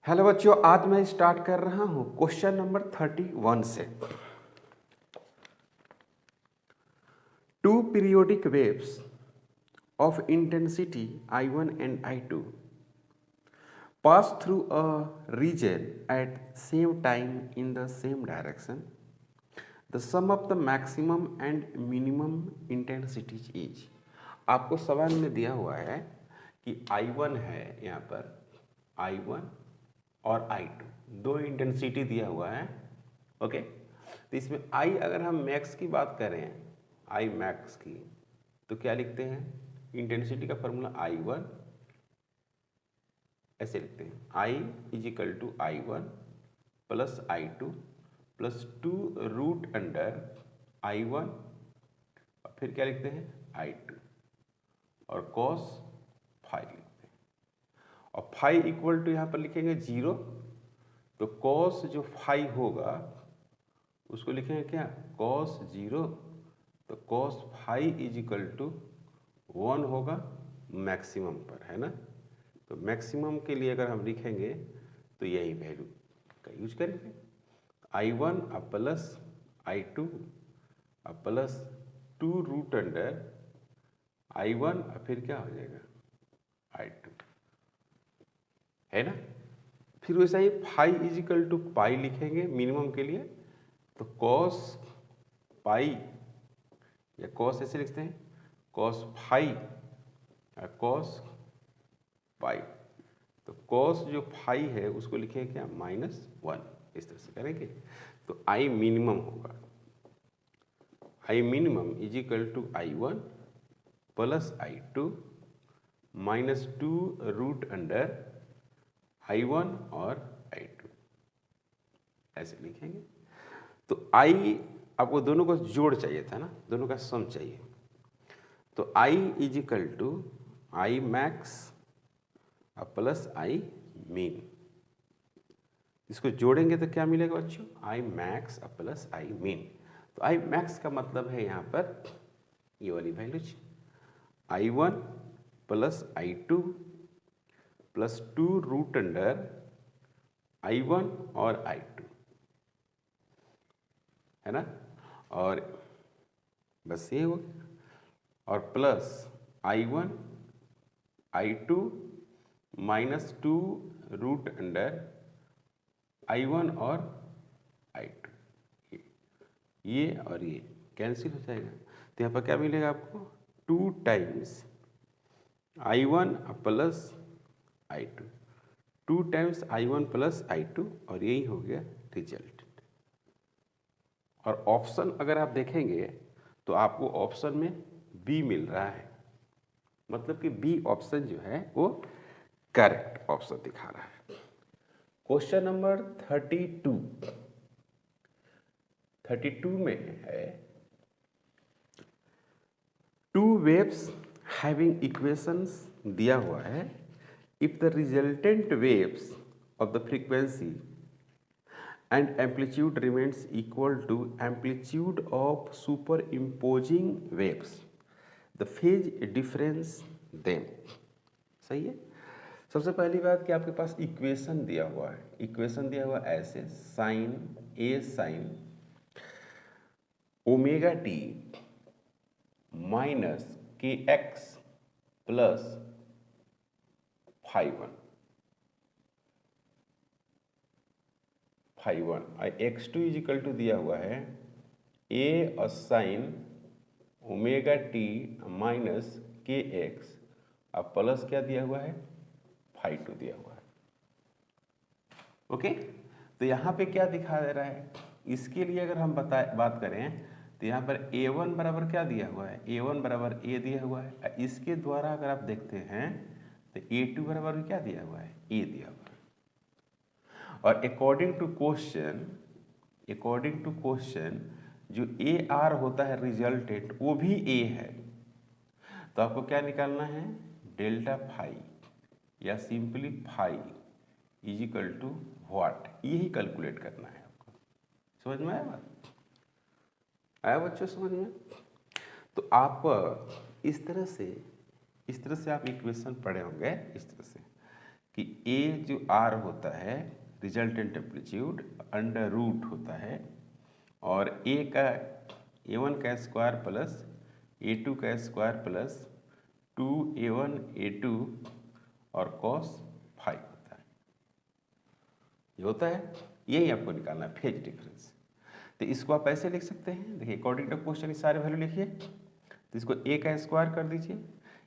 Hello बच्चों, आज मैं स्टार्ट कर रहा हूं क्वेश्चन नंबर 31 से। Two periodic waves of intensity I1 and I2 pass through a region at same time in the same direction. The sum of the maximum and minimum intensities is। आपको सवाल में दिया हुआ है कि I1 है, यहाँ पर I1 और I2 दो इंटेंसिटी दिया हुआ है। ओके, तो इसमें I अगर हम मैक्स की बात करें, I मैक्स की, तो क्या लिखते हैं? इंटेंसिटी का फॉर्मूला I1 ऐसे लिखते हैं, I is equal to I1 plus I2 plus 2 root under I1 और फिर क्या लिखते हैं? I2 और कॉस फाई लिखते हैं। और फाई इक्वल टू यहाँ पर लिखेंगे 0, तो कॉस जो फाई होगा उसको लिखेंगे क्या? कॉस 0, तो cos phi is equal to 1 होगा मैक्सिमम पर, है ना। तो मैक्सिमम के लिए अगर हम लिखेंगे तो यही वैल्यू का यूज करेंगे, I1 plus I2 plus 2 root under I1 और फिर क्या हो जाएगा? I2, है ना। फिर वैसा ही फाई इज इक्वल टू पाई लिखेंगे मिनिमम के लिए, तो कॉस पाई या कॉस ऐसे लिखते हैं, कॉस फाई और कॉस पाई, तो कॉस जो फाई है उसको लिखेंगे क्या? -1, इस तरह से करेंगे। तो आई मिनिमम होगा, I minimum is equal to I1 plus I2 minus 2 root under I1 और I2 ऐसे लिखेंगे। तो I आपको दोनों को जोड़ चाहिए था ना, दोनों का सम चाहिए, तो I is equal to I max plus I mean. इसको जोड़ेंगे तो क्या मिलेगा बच्चों? I max plus I mean. तो I मैक्स का मतलब है यहाँ पर ये वाली values, I1 plus I2 plus 2 root under I1 और I2, है ना। और बस ये हो गया, और plus I1 I2 minus 2 root under I1 और I2, ये और ये कैंसिल हो जाएगा, तो यहाँ पर क्या मिलेगा आपको? 2 times I1 plus I2, 2 times I1 plus I2, और यही हो गया रिजल्ट। और ऑप्शन अगर आप देखेंगे तो आपको ऑप्शन में बी मिल रहा है, मतलब कि बी ऑप्शन जो है वो करेक्ट ऑप्शन दिखा रहा है। क्वेश्चन नंबर 32 में है, टू वेव्स हैविंग इक्वेशंस दिया हुआ है, if the resultant waves of the frequency and amplitude remains equal to amplitude of superimposing waves, the phase difference them। सही है। सबसे पहली बात कि आपके पास इक्वेशन दिया हुआ है, इक्वेशन दिया हुआ ऐसे, sine A sine omega t minus k x plus फाई1 x2 इज इक्वल टू दिया हुआ है ए और sine omega t minus k x, अब प्लस क्या दिया हुआ है? फाई2 दिया हुआ है। ओके, तो यहाँ पे क्या दिखा दे रहा है? इसके लिए अगर हम बात करें तो यहाँ पर a1 बराबर क्या दिया हुआ है? a1 बराबर a दिया हुआ है। इसके द्वारा अगर आप देखते हैं तो a2 बराबर क्या दिया हुआ है? a दिया हुआ है। और अकॉर्डिंग टू क्वेश्चन जो ए आर होता है रिजल्टेंट, वो भी ए है, तो आपको क्या निकालना है? डेल्टा फाई या simply phi is equal to what, यही कैलकुलेट करना है आपको। समझ में आया बात? आया बच्चों समझ में? तो आप इस तरह से आप इक्वेशन पढ़े होंगे, इस तरह से कि ए जो आर होता है रिजल्टेंट एम्पलीट्यूड अंडर रूट होता है, और ए का A1 का स्क्वायर प्लस A2 का स्क्वायर प्लस 2A1 A2 और cos 5 होता है। ये होता है, यही आपको निकालना है फेज डिफरेंस। तो इसको आप ऐसे लिख सकते हैं, देखिए अकॉर्डिंग टू क्वेश्चन ये सारे वैल्यू लिखिए। तो इसको ए का स्क्वायर कर दीजिए,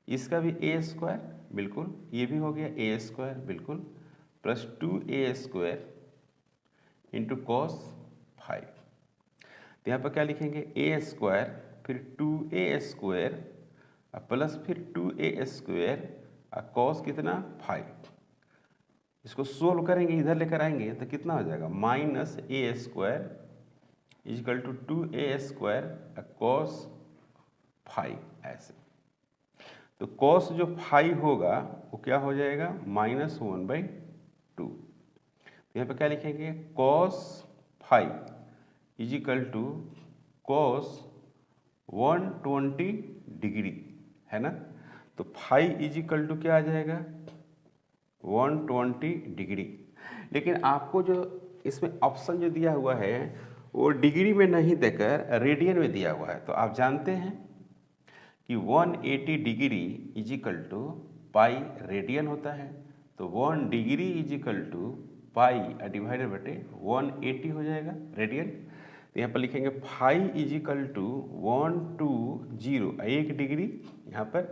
इसका भी ए स्क्वायर बिल्कुल, ये भी हो गया ए स्क्वायर बिल्कुल, plus 2A square into cos 5। तो यहाँ पर क्या लिखेंगे, ए स्क्वायर फिर 2A स्क्वायर प्लस फिर 2A स्क्वायर कॉस कितना 5। इसको सोल्व करेंगे, इधर लेकर आएंगे तो कितना हो जाएगा, minus A square equal to 2A square cos 5 ऐसे। तो कॉस जो 5 होगा वो क्या हो जाएगा, -1/2। यहाँ पे क्या लिखेंगे, cos 5 equal to cos 120 degree, है ना। तो 5 इजिकल टू क्या आ जाएगा, 120 डिग्री। लेकिन आपको जो इसमें ऑप्शन जो दिया हुआ है वो डिग्री में नहीं देकर रेडियन में दिया हुआ है। तो आप जानते हैं कि 180 degree equal to pi radian होता है। तो 1 degree equal to pi divided बटे 180 हो जाएगा रेडियन। तो यहाँ पर लिखेंगे 5 इजिकल टू 120, 1 डिग्री यहाँ पर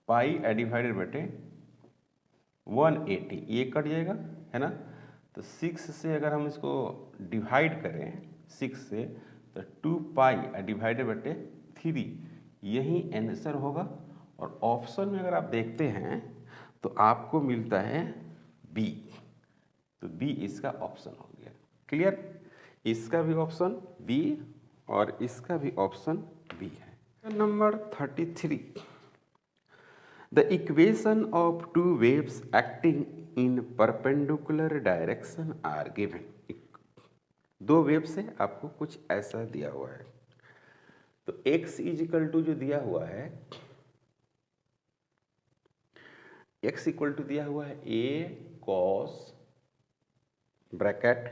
पाई डिवाइडेड बटे 180, ये कट जाएगा, है ना। तो 6 से अगर हम इसको डिवाइड करें 6 से, तो 2 पाई डिवाइडेड बटे 3, यही आंसर होगा। और ऑप्शन में अगर आप देखते हैं तो आपको मिलता है बी। तो बी इसका ऑप्शन हो गया। क्लियर, इसका भी ऑप्शन बी और इसका भी ऑप्शन बी है। Number 33, the equation of 2 waves acting in perpendicular direction are given. 2 waves से आपको कुछ ऐसा दिया हुआ है। तो x इजिकल टू जो दिया हुआ है, x इक्वल टू दिया हुआ है a cos bracket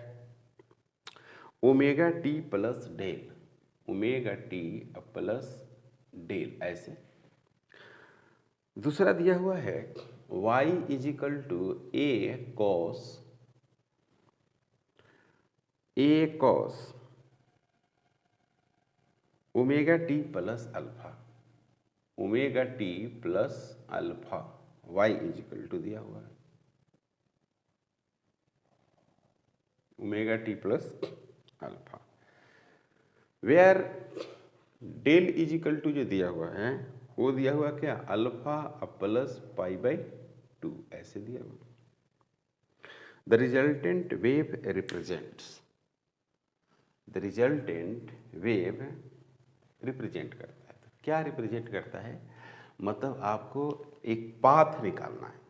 omega T plus del, omega T plus del ऐसे। दूसरा दिया हुआ है y equal to a cos omega T plus alpha, omega T plus alpha, y equal to दिया हुआ है omega T plus alpha, where del equal to जो दिया हुआ है वो दिया हुआ क्या, अल्फा प्लस π/2 ऐसे दिया हुआ। The resultant wave represents, the resultant wave represent करता है। तो क्या रिप्रेजेंट करता है, मतलब आपको एक पाथ निकालना है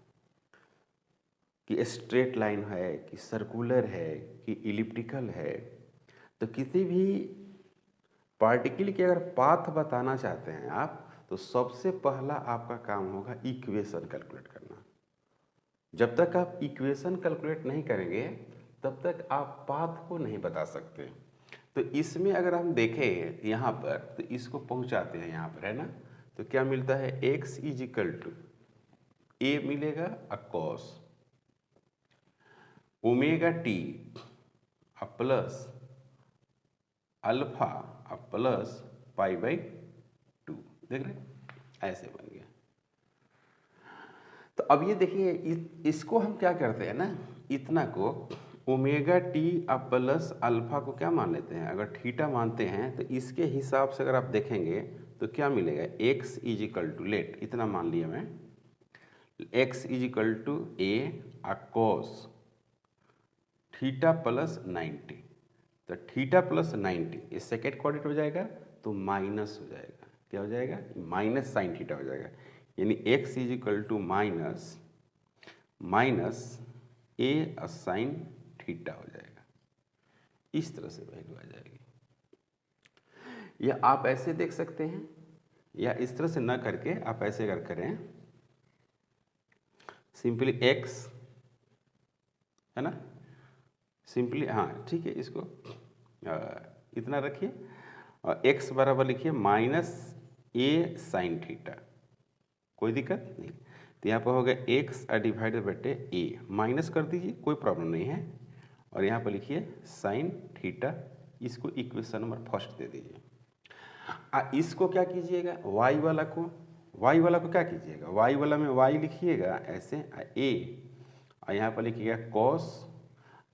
कि स्ट्रेट लाइन है कि सर्कुलर है कि इलिप्टिकल है। तो किसी भी पार्टिकल की अगर पाथ बताना चाहते हैं आप, तो सबसे पहला आपका काम होगा इक्वेशन कैलकुलेट करना। जब तक आप इक्वेशन कैलकुलेट नहीं करेंगे तब तक आप पाथ को नहीं बता सकते। तो इसमें अगर हम देखें यहाँ पर, तो इसको पहुँचाते हैं यहाँ पर, है ना। तो क्या मिलता है, x इजिकल टू ए मिलेगा cos omega T plus alpha plus π/2, देख रहे ऐसे बन गया। तो अब ये देखिए इसको हम क्या करते हैं ना, इतना को ओमेगा टी प्लस अल्फा को क्या मान लेते हैं, अगर थीटा मानते हैं तो इसके हिसाब से अगर आप देखेंगे तो क्या मिलेगा, x इजिकल टू लेट इतना मान लिया मैं, x equal to A cos theta plus 90। तो थीटा प्लस 90 ये सेकेंड क्वाड्रेंट हो जाएगा तो माइनस हो जाएगा, क्या हो जाएगा, माइनस साइन थीटा हो जाएगा। यानी x equal to minus A sine theta हो जाएगा। इस तरह से वैल्यू आ जाएगी। या आप ऐसे देख सकते हैं, या इस तरह से ना करके आप ऐसे अगर करें, सिंपली x है ना, सिंपली हाँ ठीक है, इसको इतना रखिए और x बराबर लिखिए -a साइन थीटा, कोई दिक्कत नहीं। तो यहाँ पर हो गया x डिवाइडेड बटे a, माइनस कर दीजिए कोई प्रॉब्लम नहीं है, और यहाँ पर लिखिए साइन थीटा, इसको इक्वेशन नंबर फर्स्ट दे दीजिए। इसको क्या कीजिएगा, y वाला को क्या कीजिएगा, y वाला में y लिखिएगा ऐसे a, और यहाँ पर लिखिएगा cos,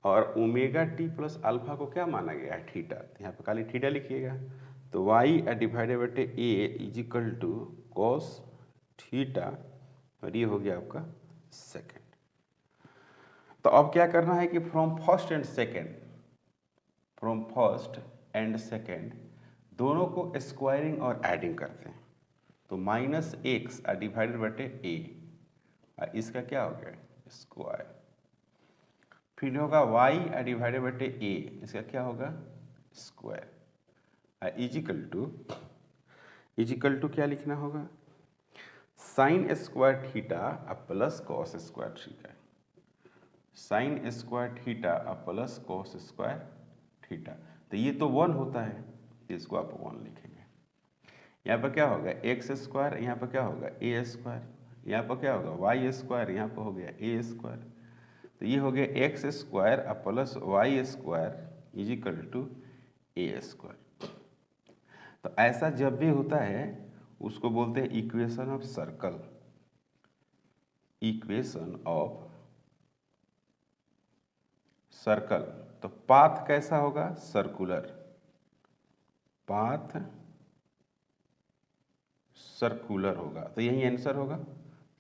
और ओमेगा टी प्लस अल्फा को क्या माना गया है, थीटा, तो यहाँ पर खाली थीटा लिखिएगा। तो y डिवाइडेड बटे a is equal to cos theta, और ये हो गया आपका सेकेंड। तो अब क्या करना है कि फ्रॉम फर्स्ट एंड सेकेंड दोनों को स्क्वायरिंग और एडिंग करते हैं। तो -x डिवाइडेड बटे a, इसका क्या हो गया स्क्वायर, फिर होगा y डिवाइडेड बटे a, इसका क्या होगा स्क्वायर, इजिकल टू क्या लिखना होगा, sine square theta plus cos square theta, sine square theta plus cos square theta. तो ये तो 1 होता है, इसको आप 1 लिखेंगे। यहाँ पर क्या होगा एक्स स्क्वायर, यहाँ पर क्या होगा ए स्क्वायर, यहाँ पर क्या होगा वाई स्क्वायर, यहाँ पर हो गया ए स्क्वायर। तो ये हो गया X square plus Y square is equal to A square. तो ऐसा जब भी होता है उसको बोलते हैं equation of circle, equation of circle. तो पाथ कैसा होगा सर्कुलर, पाथ सर्कुलर होगा, तो यही आंसर होगा,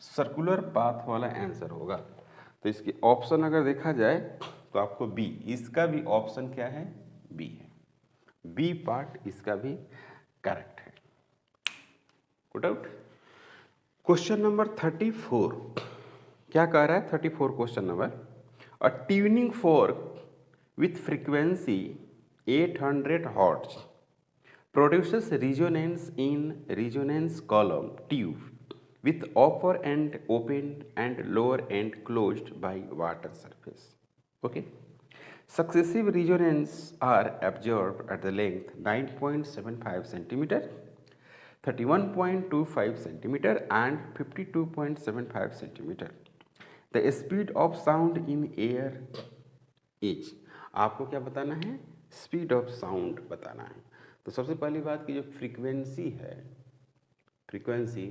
सर्कुलर पाथ वाला आंसर होगा। तो इसकी ऑप्शन अगर देखा जाए तो आपको बी, इसका भी ऑप्शन क्या है बी है, बी पार्ट इसका भी करेक्ट है। Good out. क्वेश्चन नंबर 34 क्या कह रहा है, 34 question number, a tuning fork with frequency 800 Hz produces resonance in resonance column tube with upper end opened and lower end closed by water surface. Okay. Successive resonance are observed at the length 9.75 cm, 31.25 cm and 52.75 cm. The speed of sound in air is, आपको क्या बताना है speed of sound बताना है। तो सबसे पहली बात की जो फ्रीक्वेंसी है, फ्रीक्वेंसी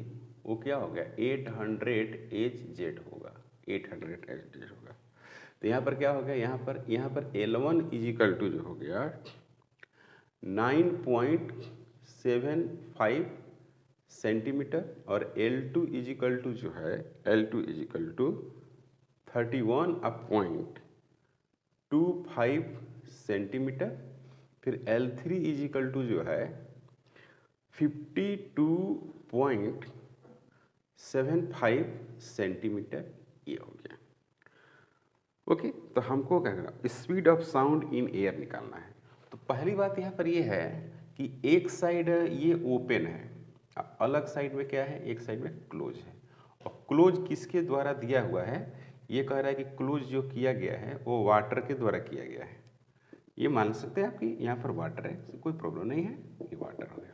वो क्या हो गया 800 Hz होगा, 800 Hz होगा। तो यहाँ पर क्या हो गया, यहाँ पर L1 इजिकल टू जो हो गया 9.75 सेंटीमीटर, और L2 इजिकल टू जो है L2 इजिकल टू 31.25 सेंटीमीटर, फिर L3 इजिकल टू जो है 52.75 सेंटीमीटर, ये हो गया। ओके। तो हमको क्या करना, speed of sound in air निकालना है। तो पहली बात यहाँ पर ये है कि एक साइड ये ओपन है, अलग साइड में क्या है, एक साइड में क्लोज है, और क्लोज किसके द्वारा दिया हुआ है, ये कह रहा है कि क्लोज जो किया गया है वो वाटर के द्वारा किया गया है। ये मान सकते हैं आपकी यहाँ पर वाटर है, कोई प्रॉब्लम नहीं है, ये वाटर हो गया,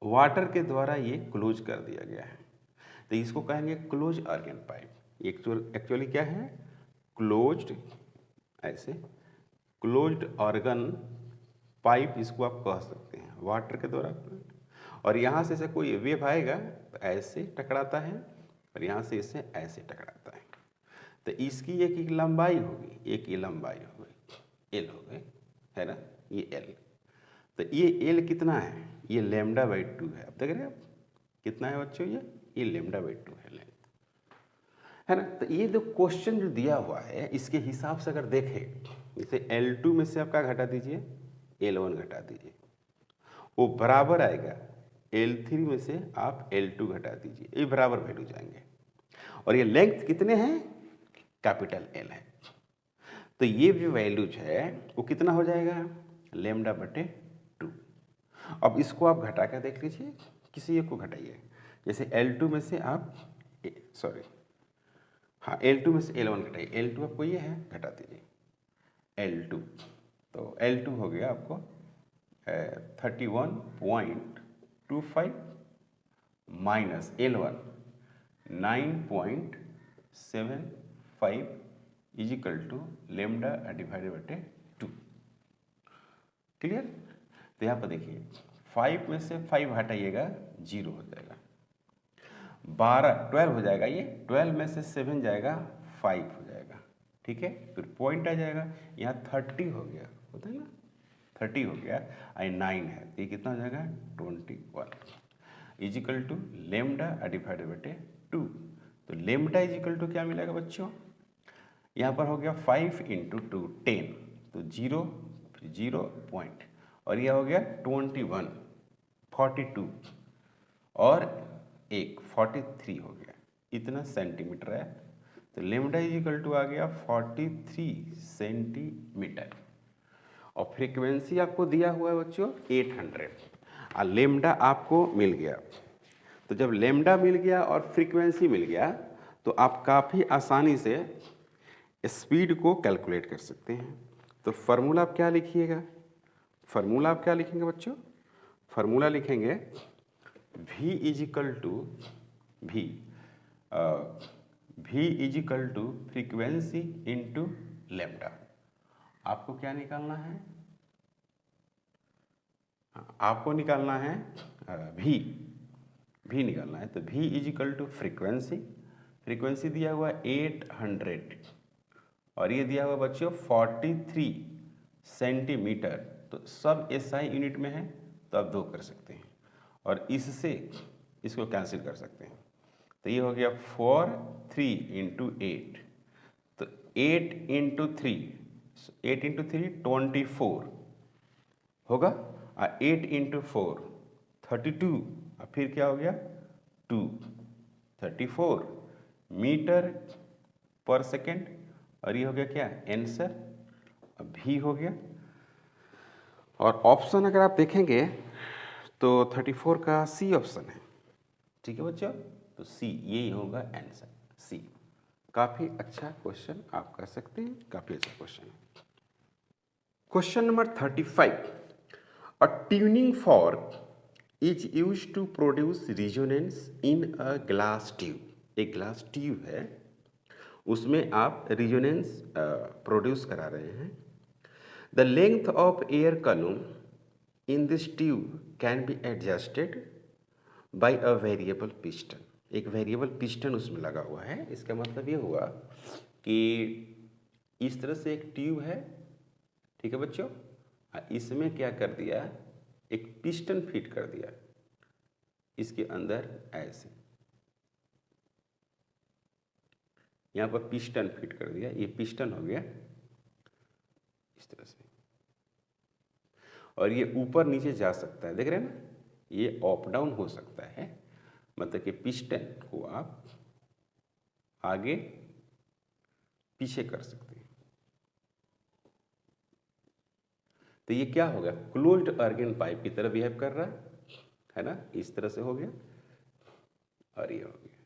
वाटर के द्वारा ये क्लोज कर दिया गया है। तो इसको कहेंगे क्लोज ऑर्गन पाइप। एक्चुअली क्या है क्लोज्ड, ऐसे क्लोज्ड ऑर्गन पाइप इसको आप कह सकते हैं, वाटर के द्वारा। और यहाँ से कोई वेव आएगा तो ऐसे टकराता है, और यहाँ से इसे ऐसे टकराता है। तो इसकी एक लंबाई होगी, एक ये लंबाई हो गई एल हो गई, है ना, ये एल। तो ये एल कितना है, ये λ/2 है। आप देख रहे हैं आप कितना है बच्चों, ये λ/2 है लेंथ, है ना। तो ये जो क्वेश्चन जो दिया हुआ है इसके हिसाब से अगर देखें, जैसे L2 में से आप क्या घटा दीजिए, L1 घटा दीजिए, वो बराबर आएगा L3 में से आप L2 घटा दीजिए, ये बराबर वैल्यू जाएंगे। और ये लेंथ कितने हैं, कैपिटल L है। तो ये जो वैल्यूज है वो कितना हो जाएगा λ/2। अब इसको आप घटा कर देख लीजिए, किसी एक को घटाइए, जैसे L2 में से आप हाँ, L2 में से L1 घटाइए, L2 आपको ये है, घटा दीजिए L2, तो L2 हो गया आपको 31.25 minus L1 9.75 equal to lambda divided बटे 2। क्लियर? तो यहाँ पर देखिए 5 में से 5 हटाइएगा 0 हो जाएगा, 12 हो जाएगा, ये 12 में से 7 जाएगा 5 हो जाएगा, ठीक है। फिर पॉइंट आ जाएगा, यहाँ 30 हो गया, होता है ना, 30 हो गया, आई 9 है, ये कितना हो जाएगा 21 इजिकल टू लेमडा डिवाइडेड बटे 2। तो लेमडा इजिकल टू क्या मिलेगा बच्चों, यहाँ पर हो गया 5 इंटू 2 10, तो 0 फिर 0 पॉइंट, और यह हो गया 21 42 और 1 43 हो गया, इतना सेंटीमीटर है। तो लेमडा इजिकल टू आ गया 43 सेंटीमीटर, और फ्रीक्वेंसी आपको दिया हुआ है बच्चों 800, और लेमडा आपको मिल गया। तो जब लेमडा मिल गया और फ्रीक्वेंसी मिल गया तो आप काफ़ी आसानी से स्पीड को कैलकुलेट कर सकते हैं। तो फार्मूला आप क्या लिखिएगा, फार्मूला आप क्या लिखेंगे बच्चों, फार्मूला लिखेंगे v equal to v equal to frequency into lambda. आपको क्या निकालना है, आपको निकालना है v निकालना है। तो v इजिकल टू फ्रीक्वेंसी दिया हुआ 800 और ये दिया हुआ बच्चों 43 सेंटीमीटर, तो सब SI यूनिट में है तो आप 2 कर सकते हैं, और इससे इसको कैंसिल कर सकते हैं। तो ये हो गया 4 3 इंटू 8, तो 8 इंटू 3 24 होगा, और 8 इंटू 4 32, और फिर क्या हो गया 2 34 मीटर पर सेकेंड, और ये हो गया क्या आंसर, भी हो गया। और ऑप्शन अगर आप देखेंगे तो 34 का सी ऑप्शन है, ठीक है बच्चों, तो सी यही होगा आंसर, सी। काफ़ी अच्छा क्वेश्चन आप कर सकते हैं, काफ़ी अच्छा क्वेश्चन है। Question number 35, a tuning fork is used to produce resonance in a glass tube. एक ग्लास ट्यूब है, उसमें आप रिजोनेंस प्रोड्यूस करा रहे हैं। The length of air column in this tube can be adjusted by a variable piston. एक variable piston उसमें लगा हुआ है। इसका मतलब ये हुआ कि इस तरह से एक ट्यूब है, ठीक है बच्चों, इसमें क्या कर दिया, एक पिस्टन फिट कर दिया इसके अंदर, ऐसे यहाँ पर पिस्टन फिट कर दिया, ये पिस्टन हो गया इस तरह से, और ये ऊपर नीचे जा सकता है, देख रहे हैं ना, ये अप डाउन हो सकता है, मतलब कि पिस्टन को आप आगे पीछे कर सकते हैं। तो ये क्या होगा, क्लोज्ड ऑर्गन पाइप की तरह बिहेव कर रहा है ना, इस तरह से हो गया, और ये हो गया।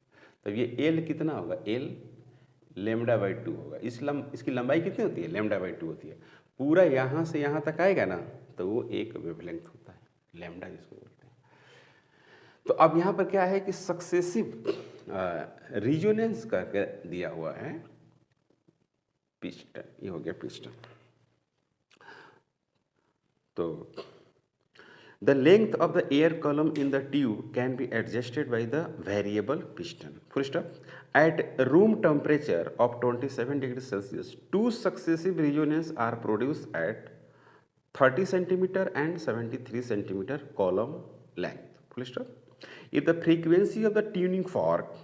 तब ये एल कितना होगा, एल लेमडा बाई 2 होगा। इसकी लंबाई कितनी होती है, लेमडा बाई 2 होती है। पूरा यहाँ से यहाँ तक आएगा ना, तो वो एक वेवलेंथ होता है, लेमडा जिसको बोलते हैं। तो अब यहाँ पर क्या है कि सक्सेसिव रिजोनेंस करके दिया हुआ है पिस्टन, ये हो गया पिस्टन। तो the length of the air column in the tube can be adjusted by the variable piston, full stop. At room temperature of 27 degrees Celsius, 2 successive resonances are produced at 30 centimeter and 73 centimeter column length, full stop. If the frequency of the tuning fork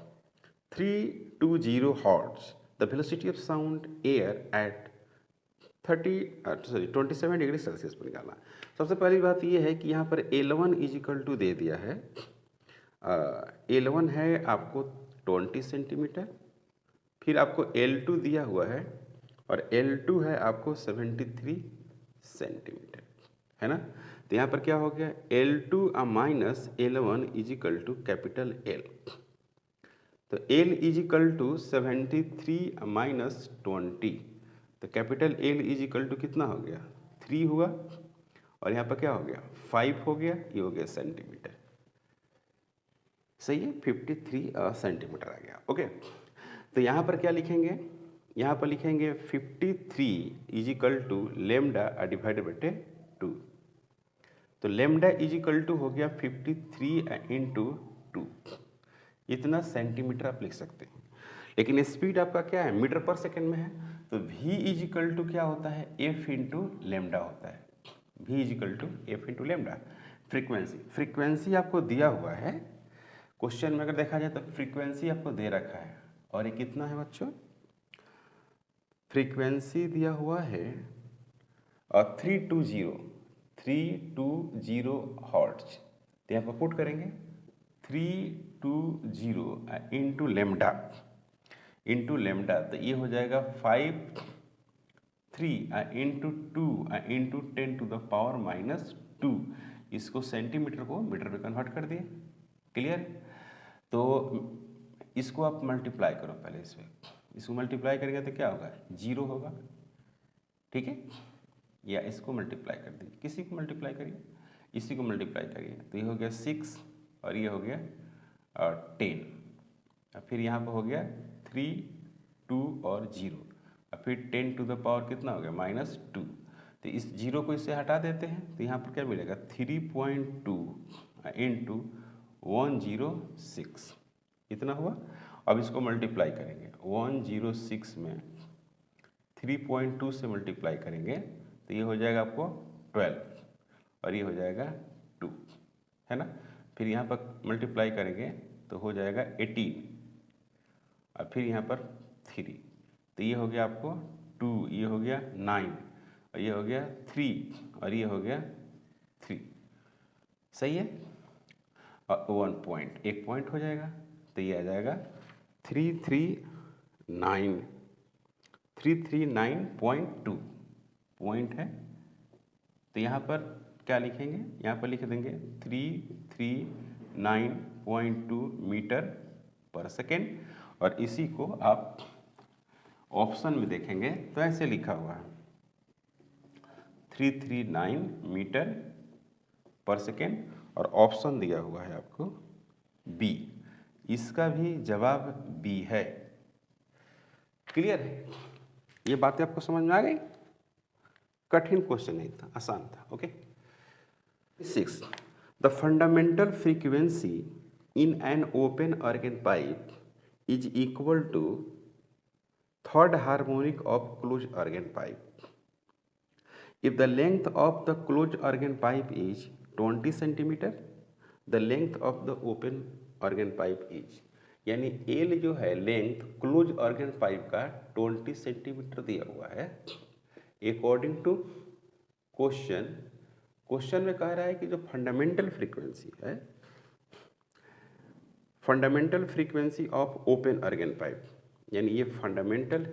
320 Hz, the velocity of sound air at 27 degree Celsius पर निकालना। सबसे पहली बात ये है कि यहाँ पर L1 इजिकल टू दे दिया है, L1 है आपको 20 सेंटीमीटर, फिर आपको L2 दिया हुआ है, और L2 है आपको 73 सेंटीमीटर, है ना। तो यहाँ पर क्या हो गया, L2 minus L1 is equal to capital L। तो L is equal to 73 minus 20, तो capital L is equal to कितना हो गया 3 हुआ, और यहाँ पर क्या हो गया 5 हो गया, ये हो गया सेंटीमीटर। सही है, 53 सेंटीमीटर आ गया। ओके, तो यहाँ पर क्या लिखेंगे, यहाँ पर लिखेंगे 53 is equal to lambda divided बटे 2। तो लेमडा इज इक्वल टू हो गया 53 इंटू 2, इतना सेंटीमीटर आप लिख सकते हैं। लेकिन स्पीड आपका क्या है, मीटर पर सेकेंड में है, तो v इज इक्वल टू क्या होता है, f इंटू लेमडा होता है। v is equal to f into lambda. Frequency आपको दिया हुआ है क्वेश्चन में, अगर देखा जाए तो फ्रीक्वेंसी आपको दे रखा है, और ये कितना है बच्चों, फ्रीक्वेंसी दिया हुआ है 320 हर्ट्ज। तो यहाँ पर पुट करेंगे 320 इंटू लेमडा, तो ये हो जाएगा 53 into 2 into 10 to the power minus 2। इसको सेंटीमीटर को मीटर में कन्वर्ट कर दिए। क्लियर? तो इसको आप मल्टीप्लाई करो पहले, इसको मल्टीप्लाई करेंगे तो क्या होगा, 0 होगा। ठीक है, या इसको मल्टीप्लाई कर दीजिए, किसी को मल्टीप्लाई करिए, इसी को मल्टीप्लाई करिए, तो ये हो गया 6 और ये हो गया 10, और फिर यहाँ पर हो गया 3, 2 और 0, और फिर 10 टू द पावर कितना हो गया माइनस 2। तो इस 0 को इससे हटा देते हैं, तो यहाँ पर क्या मिलेगा 3.2 इंटू 106, इतना हुआ। अब इसको मल्टीप्लाई करेंगे 106 में 3.2 से मल्टीप्लाई करेंगे तो ये हो जाएगा आपको 12, और ये हो जाएगा 2, है ना। फिर यहाँ पर मल्टीप्लाई करेंगे तो हो जाएगा 18, और फिर यहाँ पर 3, तो ये हो गया आपको 2, ये हो गया 9, और ये हो गया 3, और ये हो गया 3। सही है, और 1 पॉइंट, 1 पॉइंट हो जाएगा, तो ये आ जाएगा 339.2 पॉइंट है। तो यहाँ पर क्या लिखेंगे, यहाँ पर लिख देंगे 339.2 मीटर पर सेकेंड, और इसी को आप ऑप्शन में देखेंगे तो ऐसे लिखा हुआ है 339 मीटर पर सेकेंड, और ऑप्शन दिया हुआ है आपको बी। इसका भी जवाब बी है। क्लियर है, ये बातें आपको समझ में आ गई? कठिन क्वेश्चन नहीं था, आसान था। Okay. 6, the fundamental frequency in an open organ pipe is equal to third harmonic of close organ pipe if the length of the closed organ pipe is 20 centimeter, the length of the open organ pipe is, यानी L जो है length close organ pipe का 20 centimetre दिया हुआ है according to question में कह रहा है कि जो फंडामेंटल फ्रीक्वेंसी है, fundamental frequency of open organ pipe, यानी ये फंडामेंटल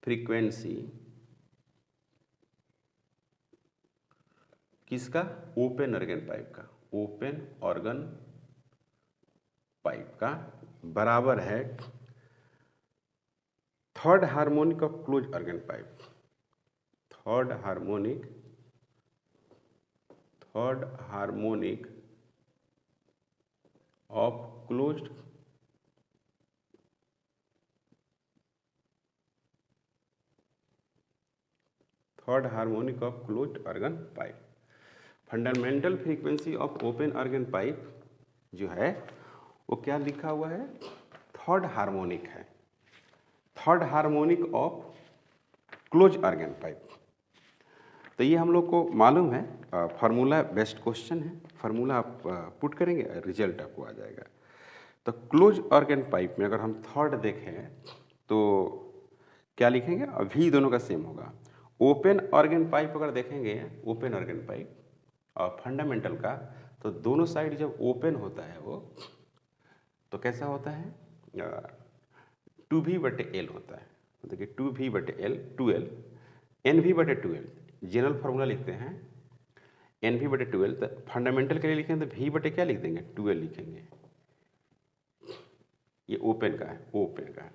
फ्रीक्वेंसी किसका, ओपन ऑर्गन पाइप का, ओपन ऑर्गन पाइप का बराबर है third harmonic of close organ pipe, third harmonic of closed third harmonic of closed organ pipe. Fundamental frequency of open organ pipe जो है वो क्या लिखा हुआ है, थर्ड हार्मोनिक है, third harmonic of close organ pipe. तो ये हम लोग को मालूम है, फार्मूला बेस्ड क्वेश्चन है, फार्मूला आप पुट करेंगे रिजल्ट आपको आ जाएगा। तो क्लोज ऑर्गन पाइप में अगर हम थर्ड देखें तो क्या लिखेंगे, अभी दोनों का सेम होगा। ओपन ऑर्गन पाइप अगर देखेंगे, ओपन ऑर्गन पाइप और फंडामेंटल का, तो दोनों साइड जब ओपन होता है वो तो कैसा होता है, 2v/L होता है। तो देखिए 2v/L 2L, NV/2L general formula लिखते हैं NV/12, तो फंडामेंटल के लिए लिखेंगे तो V बटे क्या लिख देंगे, 12 लिखेंगे। ये ओपन का है, ओपन का है।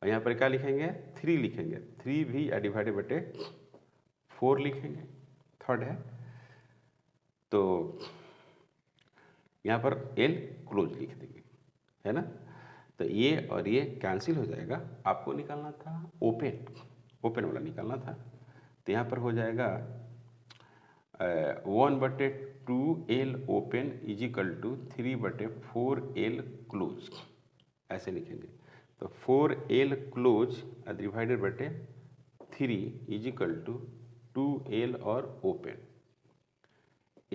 और यहाँ पर क्या लिखेंगे, 3 लिखेंगे, 3V डिवाइडेड बटे 4 लिखेंगे, थर्ड है। तो यहाँ पर L क्लोज लिख देंगे, है ना। तो ये और ये कैंसिल हो जाएगा। आपको निकालना था ओपन, ओपन वाला निकालना था। तो यहाँ पर हो जाएगा 1/2L open is equal to 3/4L close, ऐसे लिखेंगे। तो 4L क्लोज डिवाइडेड बटे 3 इज इक्वल टू 2L और open.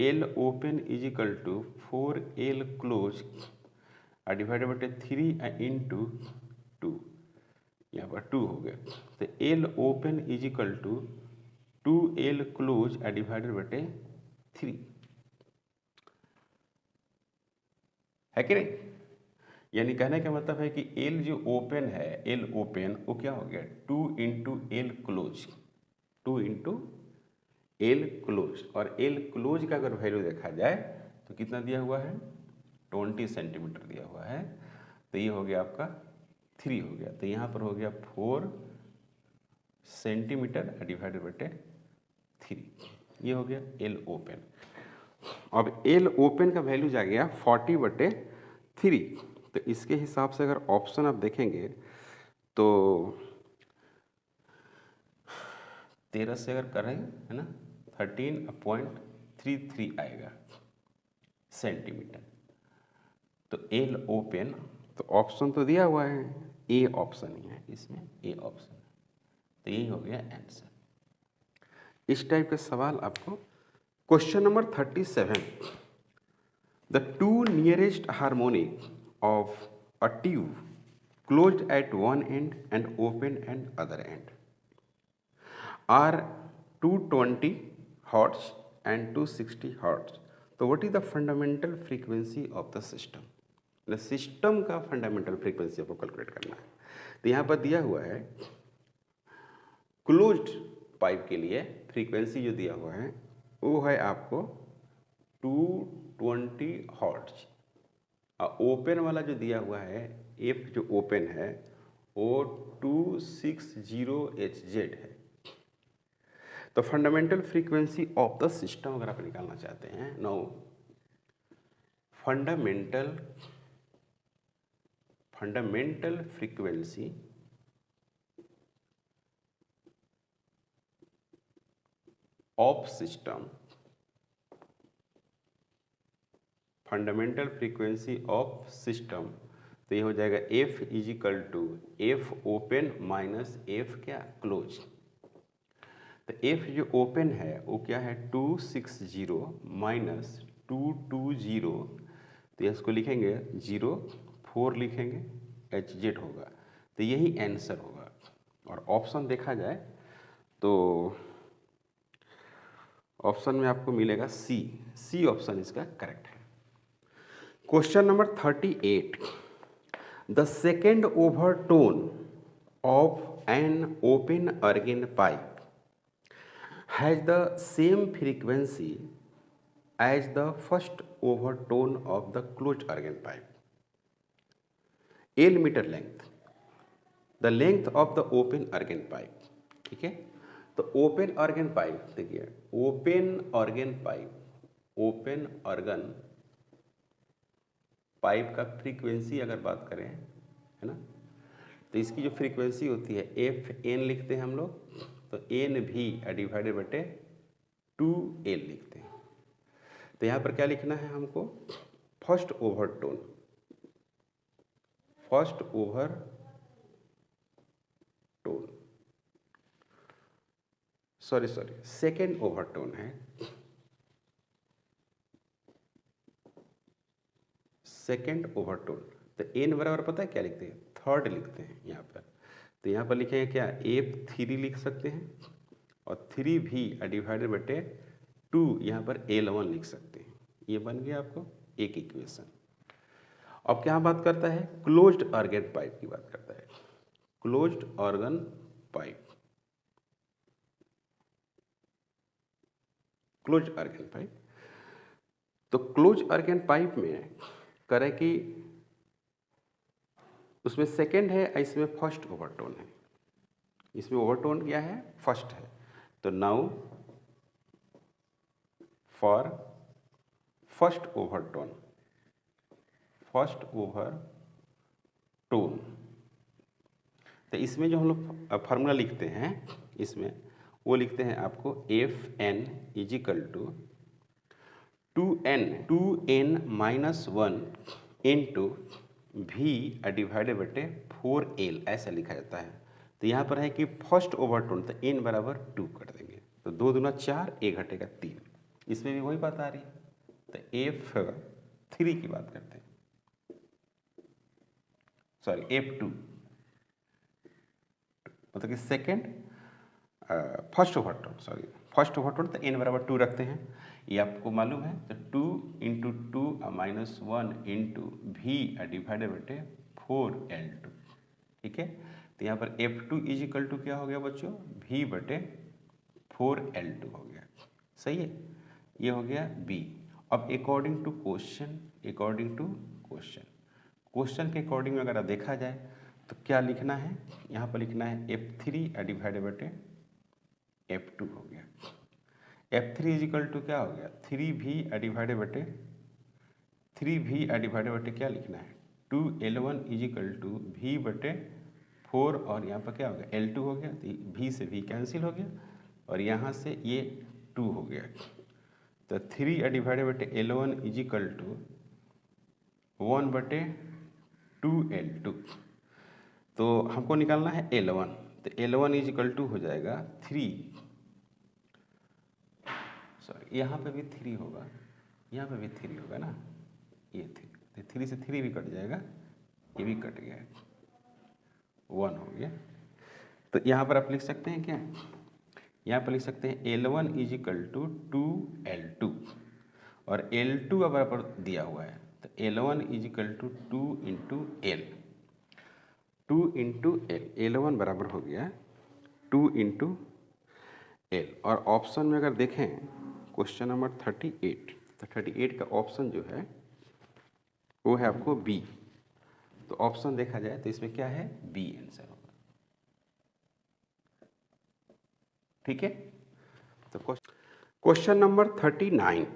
L open is equal to 4L close divided बटे 3 इंटू 2, यहाँ पर 2 हो गया। तो L open is equal to 2L close divided बटे 3, है कि नहीं। यानी कहने का मतलब है कि L जो ओपन है, L ओपन वो क्या हो गया, 2 into L close, 2 into L close. और L क्लोज का अगर वैल्यू देखा जाए तो कितना दिया हुआ है, 20 सेंटीमीटर दिया हुआ है। तो ये हो गया आपका 3 हो गया। तो यहाँ पर हो गया 4 सेंटीमीटर डिवाइडेड बटे 3, ये हो गया L ओपन। अब L ओपन का वैल्यू जा गया 40/3। तो इसके हिसाब से अगर ऑप्शन आप देखेंगे तो 13 से अगर करेंगे, है ना, 13.33 आएगा सेंटीमीटर। तो L ओपन, तो ऑप्शन तो दिया हुआ है, ए ऑप्शन ही है इसमें, ए ऑप्शन। तो यही हो गया आंसर। इस टाइप के सवाल आपको। Question number 37, the two nearest harmonic of a tube closed at one end and open at other end are 220 hertz and 260 hertz. तो what is the fundamental frequency of the system. System का fundamental frequency आपको calculate करना है। तो यहाँ पर दिया हुआ है क्लोज्ड पाइप के लिए फ्रीक्वेंसी जो दिया हुआ है वो है आपको 220 हर्ट्ज। और ओपन वाला जो दिया हुआ है, एफ जो ओपन है वो 260 HZ है। तो fundamental frequency of the system अगर आप निकालना चाहते हैं, no fundamental frequency of system, fundamental frequency of system, तो ये हो जाएगा F is equal to F open minus F क्या, क्लोज। तो F जो ओपन है वो क्या है 260 माइनस 220, तो इसको लिखेंगे 0.4 लिखेंगे, HZ होगा। तो यही आंसर होगा। और ऑप्शन देखा जाए तो ऑप्शन में आपको मिलेगा सी ऑप्शन इसका करेक्ट है। Question number 38, the second overtone of an open organ pipe has the same frequency as the first overtone of the closed organ pipe. L metre length, the length of the open organ pipe, ठीक है। तो open organ pipe देखिए, open organ pipe का frequency अगर बात करें, है ना, तो इसकी जो फ्रीक्वेंसी होती है FN लिखते हैं हम लोग, तो NV डिवाइडेड बटे 2L लिखते हैं। तो यहाँ पर क्या लिखना है हमको, फर्स्ट ओवरटोन, सेकेंड ओवरटोन है, सेकेंड ओवरटोन। तो N बराबर पता है क्या लिखते हैं, थर्ड लिखते हैं यहाँ पर। तो यहाँ पर लिखेंगे क्या, F3 लिख सकते हैं, और 3V डिवाइडेड बटे 2 यहाँ पर L1 लिख सकते हैं। ये बन गया आपको एक इक्वेशन। अब क्या बात करता है, क्लोज्ड ऑर्गन पाइप की बात करता है। Closed organ pipe, closed organ pipe तो क्लोज अर्गन पाइप में कह रहे कि उसमें सेकेंड है, इसमें फर्स्ट ओवरटोन है। इसमें ओवरटोन क्या है? फर्स्ट है। तो नाउ फॉर फर्स्ट ओवरटोन, तो इसमें जो हम लोग फार्मूला लिखते हैं, इसमें वो लिखते हैं आपको F N is equal to 2n-1 into V divided बटे 4l, ऐसा लिखा जाता है। तो यहाँ पर है कि फर्स्ट ओवरटोन, तो n बराबर 2 कर देंगे, तो 2 दूना 4, 1 घटेगा 3। इसमें भी वही बात आ रही है। तो F3 की बात करते हैं, सॉरी F2, मतलब कि सेकेंड फर्स्ट ओवरटोन, तो n बराबर 2 रखते हैं, ये आपको मालूम है। तो 2 इंटू 2 -1 इंटू वी डिवाइडेड बटे 4l2, ठीक है। तो यहाँ पर F2 इजिकल टू क्या हो गया बच्चों? v बटे 4l2 हो गया, सही है। ये हो गया B। अब अकॉर्डिंग टू क्वेश्चन के अकॉर्डिंग अगर देखा जाए तो क्या लिखना है? यहाँ पर लिखना है F3 डिवाइडेड बटे F2 हो गया। F3 इजिकल टू क्या हो गया? 3v डिवाइडेड बटे क्या लिखना है? 2l1 इजिकल टू v बटे 4, और यहाँ पर क्या हो गया? l2 हो गया, तो v से v कैंसिल हो गया, और यहाँ से ये 2 हो गया। तो 3 डिवाइडेड बटे l1 इजिकल टू 1 बटे 2l2। तो हमको निकालना है l1, तो l1 इजिकल टू हो जाएगा 3, सॉरी यहाँ पे भी 3 होगा, यहाँ पे भी 3 होगा ना, ये 3, तो 3 से 3 भी कट जाएगा, ये भी कट गया, 1 हो गया। तो यहाँ पर आप लिख सकते हैं क्या? यहाँ पर लिख सकते हैं l1 इजिकल टू 2l2, और l2 बराबर दिया हुआ है, तो l1 is equal to 2 into l, l1 बराबर हो गया 2 इंटू l। और ऑप्शन में अगर देखें क्वेश्चन नंबर 38, तो 38 का ऑप्शन जो है वो है आपको B। तो ऑप्शन देखा जाए तो इसमें क्या है? B आंसर होगा, ठीक है। तो question number 39,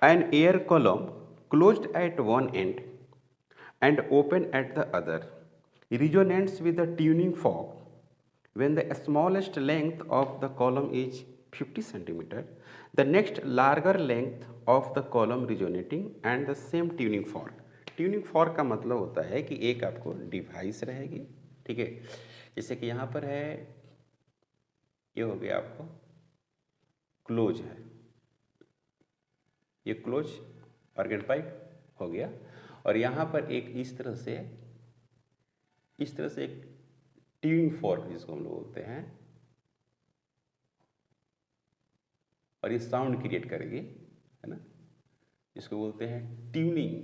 an air column closed at one end and open at the other resonates with the tuning fork when the smallest length of the column is 50 cm, the next larger length of the column resonating and the same tuning fork। Tuning fork का मतलब होता है कि एक आपको device रहेगी, ठीक है। जैसे कि यहाँ पर है, ये हो गया आपको क्लोज है, ये क्लोज ऑर्गन पाइप हो गया, और यहाँ पर एक इस तरह से एक ट्यूनिंग फॉर्क जिसको हम लोग बोलते हैं, और ये साउंड क्रिएट करेगी, है ना, जिसको बोलते हैं ट्यूनिंग।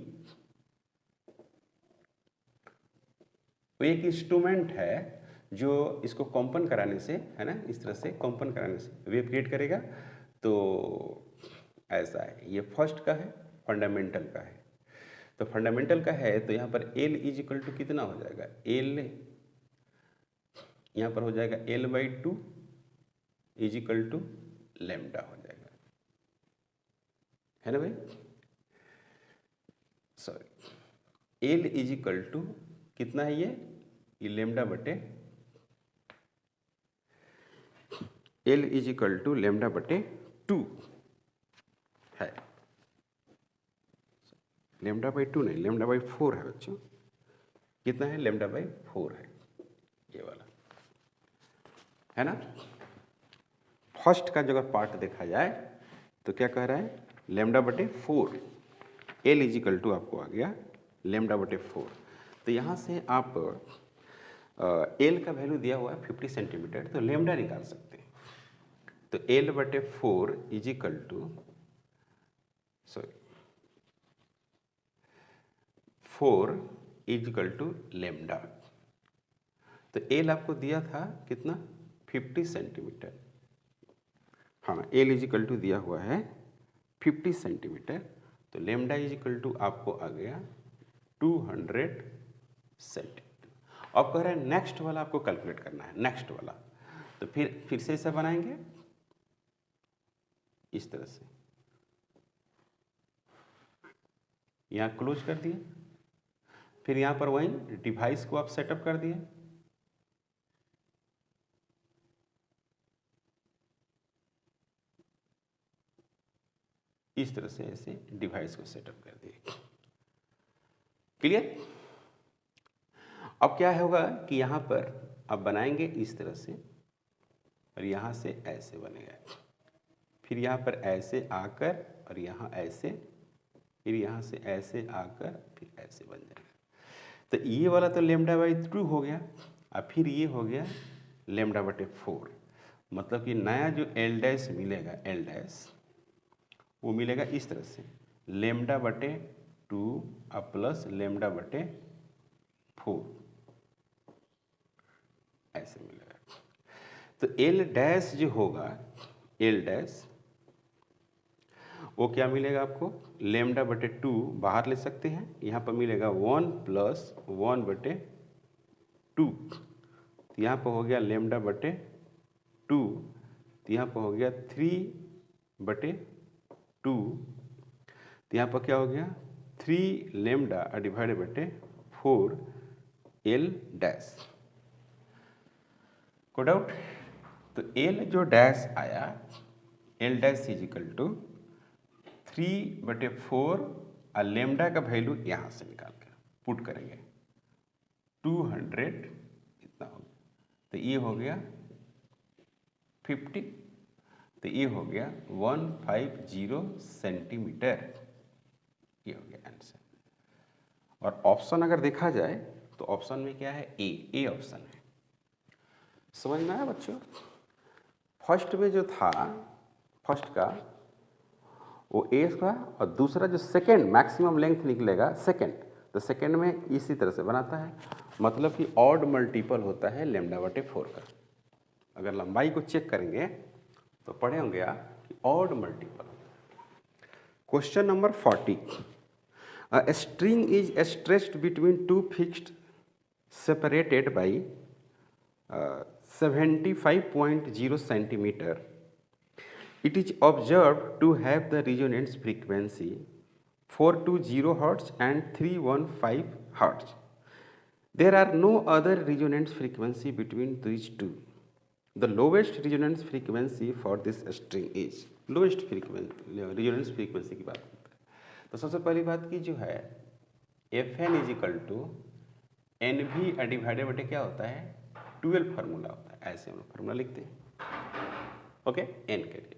वो एक इंस्ट्रूमेंट है जो इसको कंपन कराने से, है ना, इस तरह से कंपन कराने से वेव क्रिएट करेगा। तो ऐसा है, ये फर्स्ट का है, फंडामेंटल का है। तो फंडामेंटल का है तो यहाँ पर L इजिकल टू कितना हो जाएगा? L यहाँ पर हो जाएगा L/2 इजिकल टू लैम्डा हो जाएगा, है ना भाई। सॉरी, L इजिकल टू कितना है? ये लैम्डा बटे L इजिकल टू लैम्डा बटे 2 है। λ/2 नहीं, λ/4 है बच्चों। कितना है? λ/4 है, ये वाला, है ना। फर्स्ट का जगह पार्ट देखा जाए तो क्या कह रहा है? λ/4, L इजिकल टू आपको आ गया λ/4। तो यहाँ से आप L का वैल्यू दिया हुआ है 50 सेंटीमीटर, तो लैम्डा निकाल सकते हैं। तो L/4 is equal to, sorry 4 is equal to lambda. तो L आपको दिया था कितना? 50 सेंटीमीटर। हाँ, L इजिकल टू दिया हुआ है 50 सेंटीमीटर, तो लेमडा इज इक्वल टू आपको आ गया 200 सेंटीमीटर। अब कह रहे हैं नेक्स्ट वाला आपको कैलकुलेट करना है, नेक्स्ट वाला। तो फिर से ऐसा बनाएंगे इस तरह से, यहाँ क्लोज कर दिए, फिर यहाँ पर वही डिवाइस को आप सेटअप कर दिए, इस तरह से ऐसे डिवाइस को सेटअप कर दिए। क्लियर? अब क्या होगा कि यहाँ पर आप बनाएंगे इस तरह से और यहाँ से ऐसे बनेगा, फिर यहाँ पर ऐसे आकर और यहाँ ऐसे, फिर यहाँ से ऐसे आकर फिर ऐसे बन जाएगा। तो ये वाला तो λ/2 हो गया, और फिर ये हो गया λ/4। मतलब कि नया जो L डैश मिलेगा, L डैश वो मिलेगा इस तरह से λ/2 प्लस λ/4 ऐसे मिलेगा। तो L डैश जो होगा, L डैश वो क्या मिलेगा आपको, λ/2 बाहर ले सकते हैं, यहाँ पर मिलेगा 1 प्लस 1/2, तो यहाँ पर हो गया λ/2, तो यहाँ पर हो गया 3/2, तो यहाँ पर क्या हो गया 3λ/4 L डैश। को डाउट? तो L जो डैश आया, L dash is equal to 3/4 और लेमडा का वैल्यू यहाँ से निकाल कर पुट करेंगे 200 इतना हो गया, तो ये हो गया 50, तो ये हो गया 150 सेंटीमीटर, ये हो गया आंसर। और ऑप्शन अगर देखा जाए तो ऑप्शन में क्या है, ए ऑप्शन है। समझ में आया बच्चों? फर्स्ट में जो था, फर्स्ट का वो ए का, और दूसरा जो सेकेंड मैक्सिमम लेंथ निकलेगा सेकेंड, तो सेकेंड में इसी तरह से बनाता है, मतलब कि ऑड मल्टीपल होता है λ/4 का। अगर लंबाई को चेक करेंगे तो पढ़े होंगे आप कि odd multiple. Question number 40, a string is stretched between two fixed separated by 75.0 centimeter. It is observed to have the resonance frequency 420 Hz and 315 Hz. There are no other resonance frequency between these two. The lowest resonance frequency for this string is, lowest resonance frequency की बात करते हैं। तो सबसे पहली बात की जो है Fn is equal to NV divided बटे क्या होता है, 12 फार्मूला होता है, ऐसे हम फार्मूला लिखते हैं, ओके, n के लिए।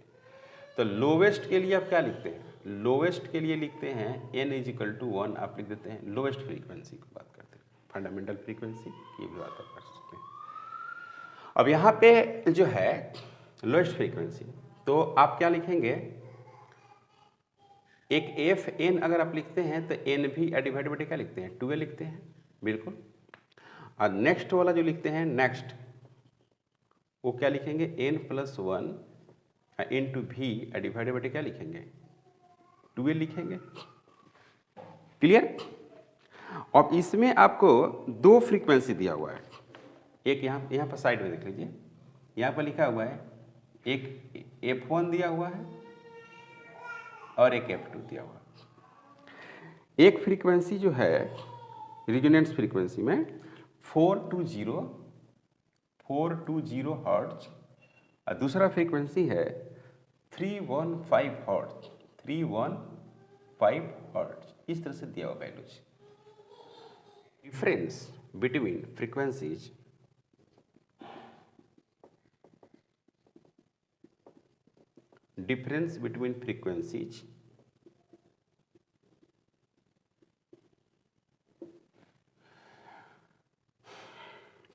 तो लोवेस्ट के लिए आप क्या लिखते हैं, लोवेस्ट के लिए लिखते हैं n इज इक्वल टू 1, आप लिख देते हैं। लोवेस्ट फ्रीक्वेंसी की बात करते हैं, फंडामेंटल फ्रीक्वेंसी की भी बात आप कर सकते हैं। अब यहाँ पे जो है लोवेस्ट फ्रीक्वेंसी, तो आप क्या लिखेंगे, एक Fn अगर आप लिखते हैं तो NV डिवाइडेड बटे क्या लिखते हैं, 12 लिखते हैं, बिल्कुल। और नेक्स्ट वाला जो लिखते हैं, नेक्स्ट वो क्या लिखेंगे, n+1 इंटू भी डिवाइडेड बटे क्या लिखेंगे, 12 लिखेंगे। क्लियर? अब इसमें आपको दो फ्रीक्वेंसी दिया हुआ है, एक यहाँ पर साइड में देख लीजिए, यहाँ पर लिखा हुआ है एक F1 दिया हुआ है और एक F2 दिया हुआ है। एक फ्रीक्वेंसी जो है रिजोनेंस फ्रीक्वेंसी में 420 हर्ट्ज, और दूसरा फ्रीक्वेंसी है 315 हर्ट्ज, 315 हर्ट्ज, इस तरह से दिया हुआ वैल्यूज। डिफरेंस बिटवीन फ्रीक्वेंसीज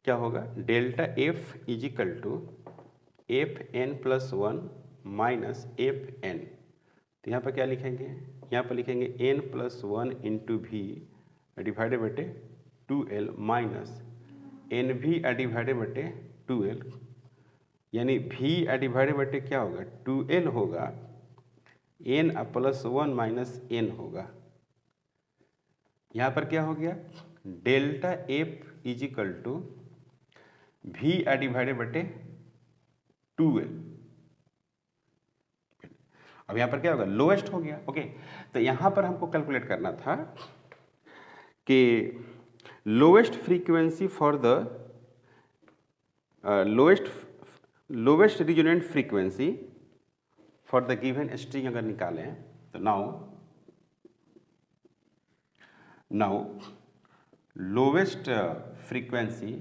क्या होगा, delta F is equal to Fn+1 minus Fn। तो यहाँ पर क्या लिखेंगे, यहाँ पर लिखेंगे n+1 इंटू भी डिवाइडेड बटे 2l माइनस NV डिवाइडेड बटे 2l, यानी V डिवाइडेड बटे क्या होगा, 2l होगा, एन प्लस 1 माइनस एन होगा। यहाँ पर क्या हो गया, delta F is equal to V divided बटे 2L। अब यहाँ पर क्या होगा, लोएस्ट हो गया। ओके, तो यहाँ पर हमको कैलकुलेट करना था कि lowest frequency for the lowest resonant frequency for the given string अगर निकालें तो now lowest frequency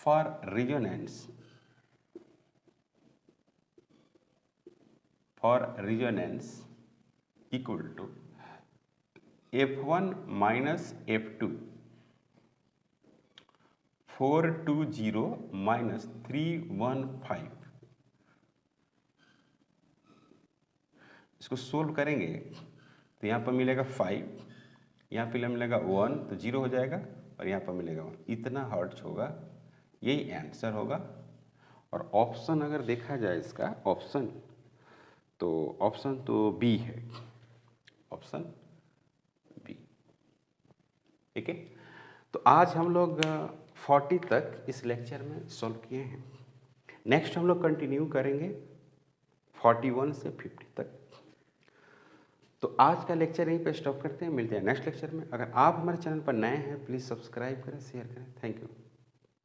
for resonance equal to f1 minus f2 420 minus 315। इसको सोल्व करेंगे तो यहाँ पर मिलेगा 5, यहाँ पे मिलेगा 1 तो 0 हो जाएगा, और यहाँ पर मिलेगा 1। इतना हर्ट्ज होगा, यही आंसर होगा। और ऑप्शन अगर देखा जाए इसका ऑप्शन तो बी है, ऑप्शन बी। ठीक है, तो आज हम लोग 40 तक इस लेक्चर में सॉल्व किए हैं। नेक्स्ट हम लोग कंटिन्यू करेंगे 41 से 50 तक। तो आज का लेक्चर यहीं पे स्टॉप करते हैं, मिलते हैं नेक्स्ट लेक्चर में। अगर आप हमारे चैनल पर नए हैं प्लीज़ सब्सक्राइब करें, शेयर करें। Thank you.